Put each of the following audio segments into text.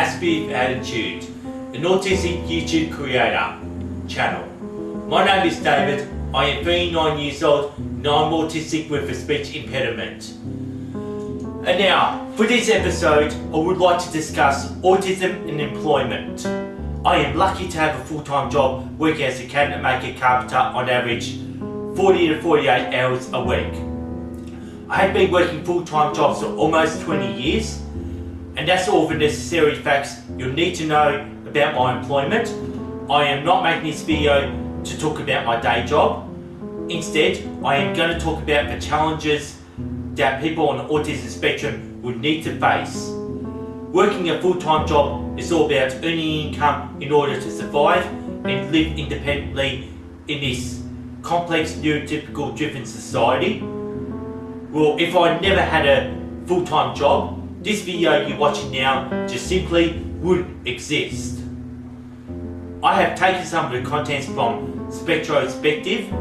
Aspie With Attitude, an Autistic YouTube creator channel. My name is David, I am 39 years old and I'm autistic with a speech impediment. And now, for this episode, I would like to discuss autism and employment. I am lucky to have a full-time job working as a cabinet maker carpenter on average 40 to 48 hours a week. I have been working full-time jobs for almost 20 years, and that's all the necessary facts you'll need to know about my employment. I am not making this video to talk about my day job. Instead, I am going to talk about the challenges that people on the autism spectrum would need to face. Working a full-time job is all about earning income in order to survive and live independently in this complex, neurotypical driven society. Well, if I never had a full-time job, this video you're watching now just simply wouldn't exist. I have taken some of the contents from Spectrospective.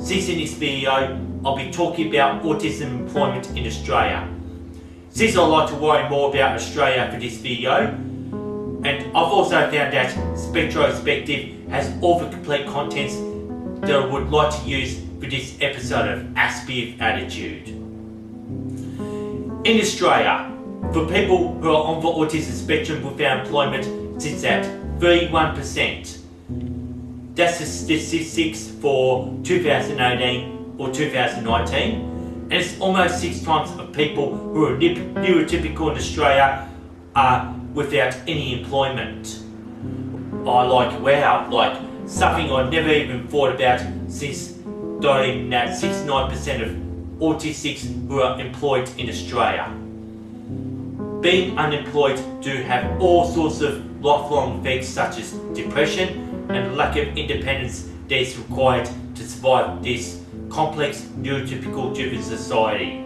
Since in this video, I'll be talking about autism employment in Australia. Since I'd like to worry more about Australia for this video, and I've also found that Spectrospective has all the complete contents that I would like to use for this episode of Aspie With Attitude. In Australia, for people who are on the autism spectrum without employment, sits at 31%. That's the statistics for 2018 or 2019, and it's almost 6 times of people who are neurotypical in Australia are without any employment. Wow, something I never even thought about since knowing that 69% of autistics who are employed in Australia. Being unemployed do have all sorts of lifelong effects such as depression and lack of independence that is required to survive this complex, neurotypical driven society.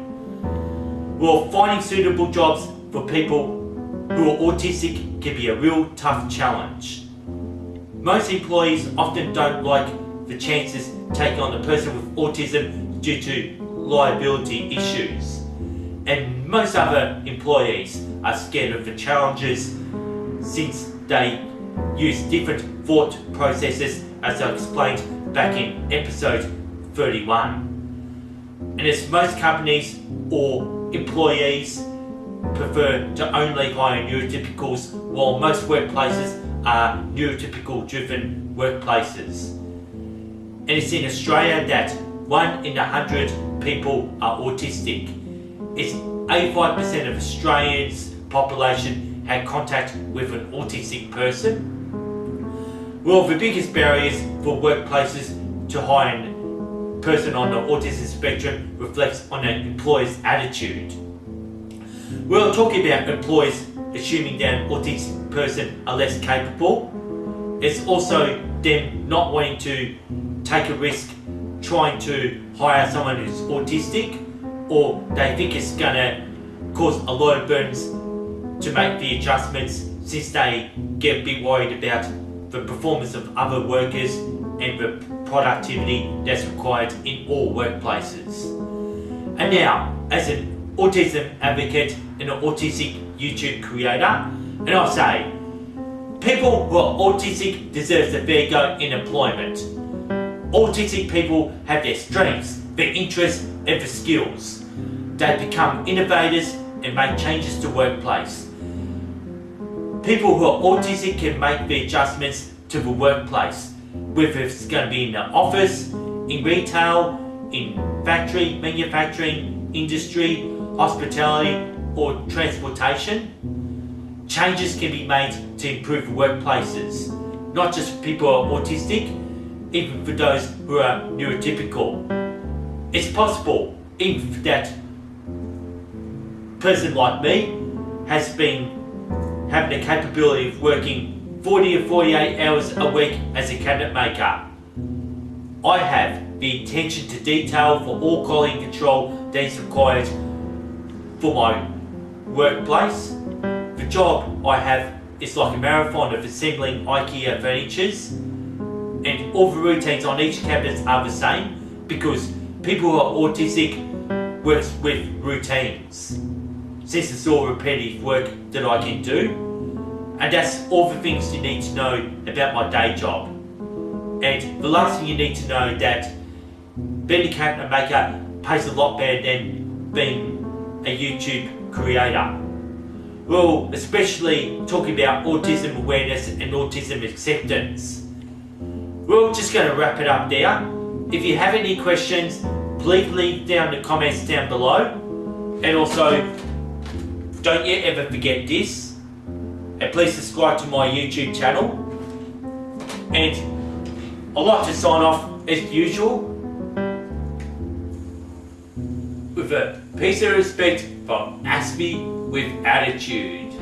Well, finding suitable jobs for people who are autistic can be a real tough challenge. Most employees often don't like the chances taken on the person with autism due to liability issues. And most other employees are scared of the challenges since they use different thought processes, as I explained back in episode 31. And as most companies or employees prefer to only hire neurotypicals, while most workplaces are neurotypical driven workplaces. And it's in Australia that 1 in 100 people are autistic. It's 85% of Australians' population had contact with an autistic person. Well, the biggest barriers for workplaces to hire a person on the autism spectrum reflects on an employer's attitude. We're talking about employers assuming that an autistic person are less capable. It's also them not wanting to take a risk trying to hire someone who's autistic, or they think it's going to cause a lot of burdens to make the adjustments since they get a bit worried about the performance of other workers and the productivity that's required in all workplaces. And now, as an autism advocate and an autistic YouTube creator, and I'll say, people who are autistic deserve a fair go in employment. Autistic people have their strengths, their interests and their skills. They become innovators and make changes to workplace. People who are autistic can make the adjustments to the workplace, whether it's going to be in the office, in retail, in factory, manufacturing, industry, hospitality or transportation. Changes can be made to improve workplaces, not just for people who are autistic, even for those who are neurotypical. It's possible, even for that person like me has been having the capability of working 40 to 48 hours a week as a cabinet maker. I have the attention to detail for all quality control that is required for my workplace. The job I have is like a marathon of assembling IKEA furnitures, and all the routines on each cabinet are the same because people who are autistic work with routines. Since it's all repetitive work that I can do, and And that's all the things you need to know about my day job. And the last thing you need to know that being a cabinet maker pays a lot better than being a YouTube creator. Well, especially talking about autism awareness and autism acceptance. We're just going to wrap it up there. If you have any questions, please leave down the comments down below. And also, don't you ever forget this. And please subscribe to my YouTube channel. And I'd like to sign off as usual with a piece of respect from Aspie with Attitude.